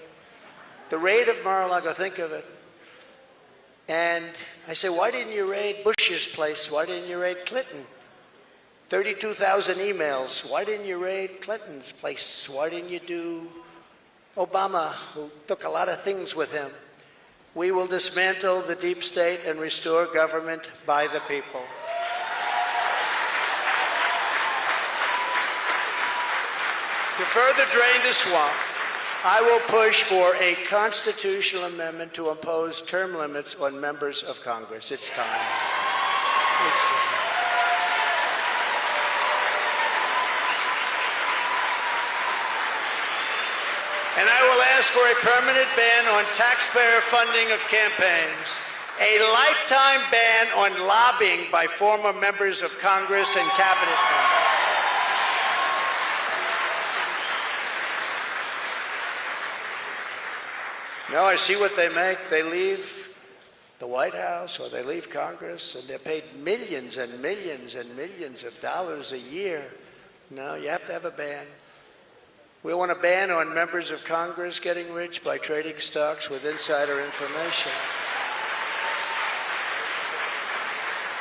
The raid of Mar-a-Lago, think of it. And I say, why didn't you raid Bush's place? Why didn't you raid Clinton? 32,000 emails. Why didn't you raid Clinton's place? Why didn't you do Obama, who took a lot of things with him? We will dismantle the deep state and restore government by the people. To further drain the swamp, I will push for a constitutional amendment to impose term limits on members of Congress. It's time. It's time. And I will ask for a permanent ban on taxpayer funding of campaigns, a lifetime ban on lobbying by former members of Congress and cabinet members. No, I see what they make. They leave the White House or they leave Congress and they're paid millions and millions and millions of dollars a year. No, you have to have a ban. We want a ban on members of Congress getting rich by trading stocks with insider information.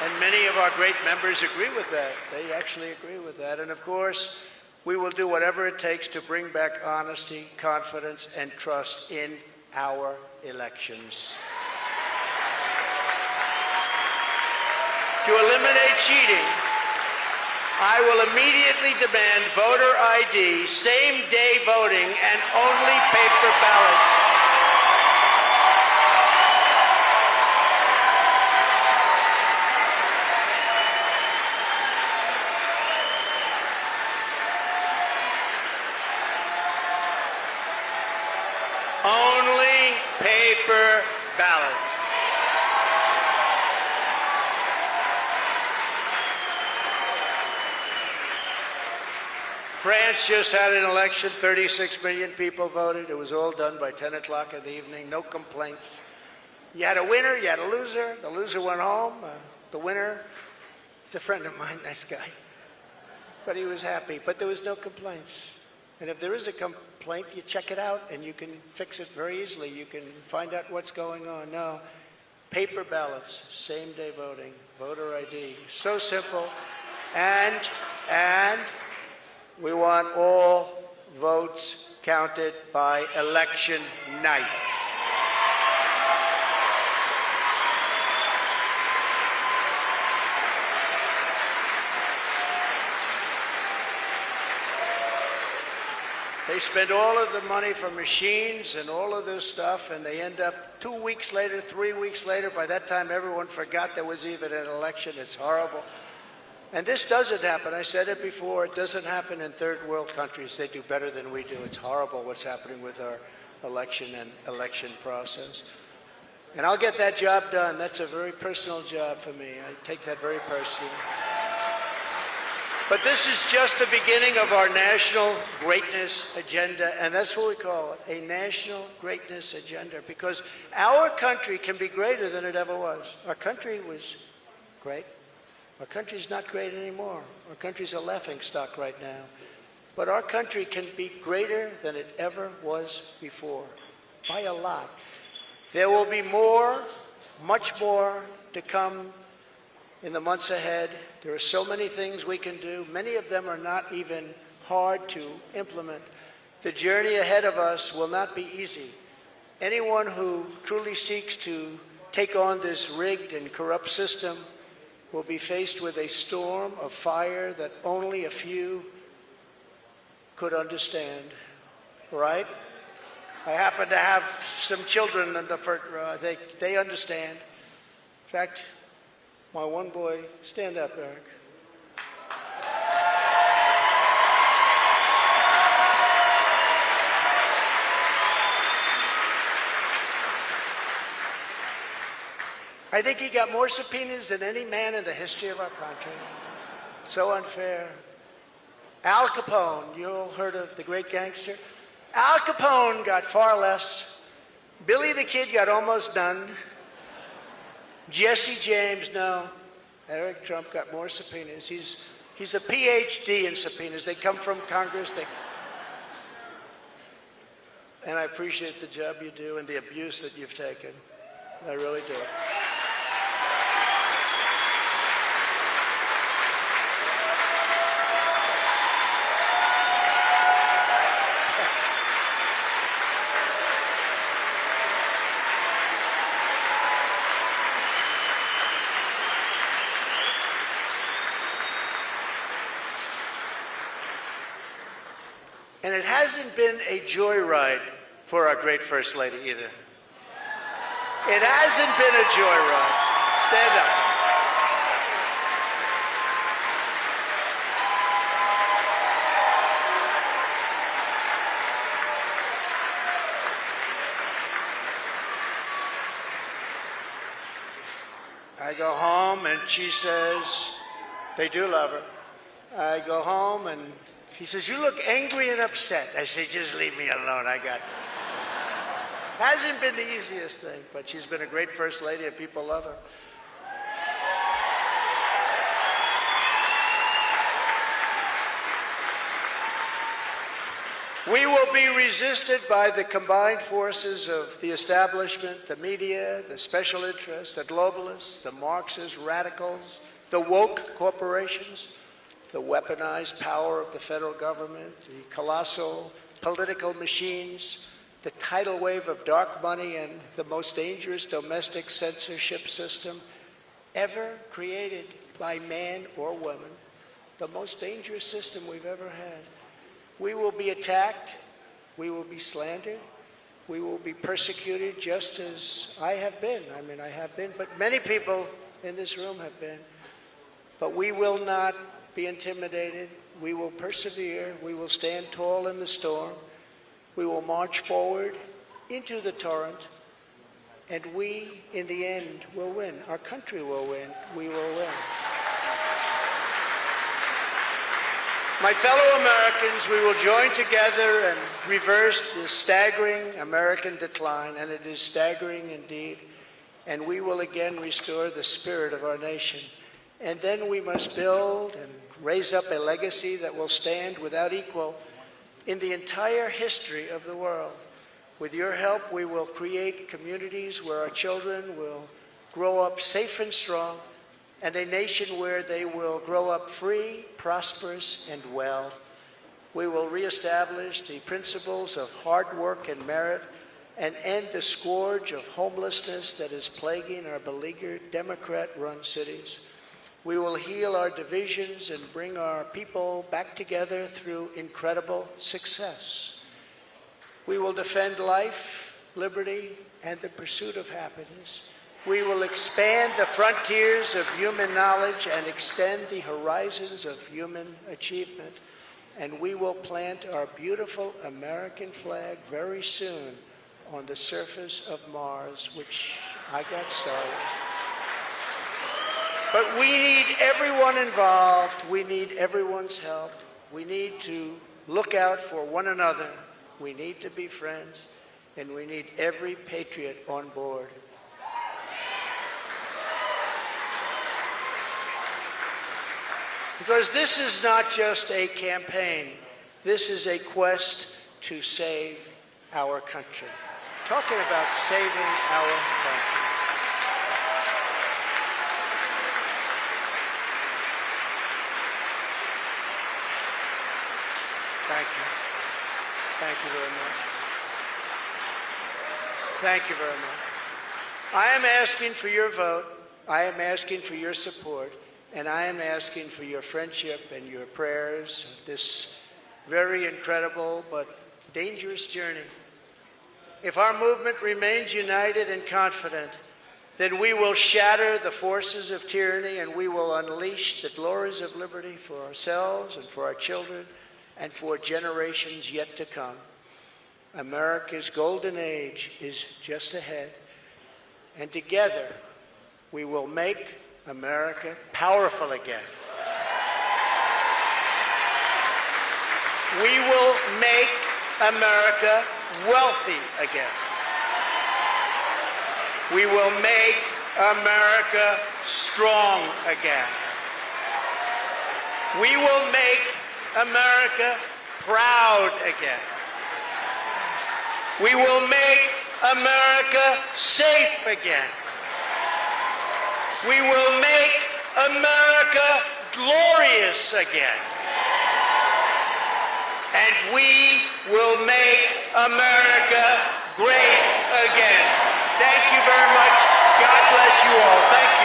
And many of our great members agree with that. They actually agree with that. And of course, we will do whatever it takes to bring back honesty, confidence, and trust in our elections. To eliminate cheating, I will immediately demand voter ID, same-day voting, and only paper ballots. Only paper ballots. France just had an election. 36 million people voted. It was all done by 10 o'clock in the evening. No complaints. You had a winner, you had a loser. The loser went home. The winner is a friend of mine, nice guy. But he was happy. But there was no complaints. And if there is a complaint, you check it out and you can fix it very easily. You can find out what's going on. No, paper ballots, same-day voting, voter ID. So simple. And we want all votes counted by election night. They spend all of the money for machines and all of this stuff, and they end up 2 weeks later, 3 weeks later. By that time, everyone forgot there was even an election. It's horrible. And this doesn't happen. I said it before. It doesn't happen in third world countries. They do better than we do. It's horrible what's happening with our election and election process. And I'll get that job done. That's a very personal job for me. I take that very personally. But this is just the beginning of our national greatness agenda, and that's what we call it, a national greatness agenda, because our country can be greater than it ever was. Our country was great. Our country's not great anymore. Our country's a laughingstock right now. But our country can be greater than it ever was before, by a lot. There will be more, much more to come in the months ahead. There are so many things we can do. Many of them are not even hard to implement. The journey ahead of us will not be easy. Anyone who truly seeks to take on this rigged and corrupt system will be faced with a storm of fire that only a few could understand, right? I happen to have some children in the front row. They understand. In fact, my one boy, stand up, Eric. I think he got more subpoenas than any man in the history of our country. So unfair. Al Capone, you all heard of the great gangster? Al Capone got far less. Billy the Kid got almost none. Jesse James, no. Eric Trump got more subpoenas. He's a PhD in subpoenas. They come from Congress. And I appreciate the job you do and the abuse that you've taken. I really do. And it hasn't been a joyride for our great First Lady either. It hasn't been a joyride. Stand up. I go home and she says, they do love her. I go home and he says, you look angry and upset. I say, just leave me alone. Hasn't been the easiest thing, but she's been a great First Lady and people love her. We will be resisted by the combined forces of the establishment, the media, the special interests, the globalists, the Marxist radicals, the woke corporations, the weaponized power of the federal government, the colossal political machines, the tidal wave of dark money, and the most dangerous domestic censorship system ever created by man or woman, the most dangerous system we've ever had. We will be attacked, we will be slandered, we will be persecuted just as I have been. I have been, but many people in this room have been. But we will not be intimidated. We will persevere. We will stand tall in the storm. We will march forward into the torrent. And we, in the end, will win. Our country will win. We will win. My fellow Americans, we will join together and reverse this staggering American decline, and it is staggering indeed, and we will again restore the spirit of our nation. And then we must build and raise up a legacy that will stand without equal in the entire history of the world. With your help, we will create communities where our children will grow up safe and strong, and a nation where they will grow up free, prosperous, and well. We will reestablish the principles of hard work and merit and end the scourge of homelessness that is plaguing our beleaguered Democrat-run cities. We will heal our divisions and bring our people back together through incredible success. We will defend life, liberty, and the pursuit of happiness. We will expand the frontiers of human knowledge and extend the horizons of human achievement. And we will plant our beautiful American flag very soon on the surface of Mars, which I got started. But we need everyone involved. We need everyone's help. We need to look out for one another. We need to be friends. And we need every patriot on board. Because this is not just a campaign. This is a quest to save our country. Talking about saving our country. Thank you. Thank you very much. Thank you very much. I am asking for your vote. I am asking for your support. And I am asking for your friendship and your prayers, this very incredible but dangerous journey. If our movement remains united and confident, then we will shatter the forces of tyranny and we will unleash the glories of liberty for ourselves and for our children and for generations yet to come. America's golden age is just ahead, and together we will make America powerful again. We will make America wealthy again. We will make America strong again. We will make America proud again. We will make America safe again. We will make America glorious again. And we will make America great again. Thank you very much. God bless you all. Thank you.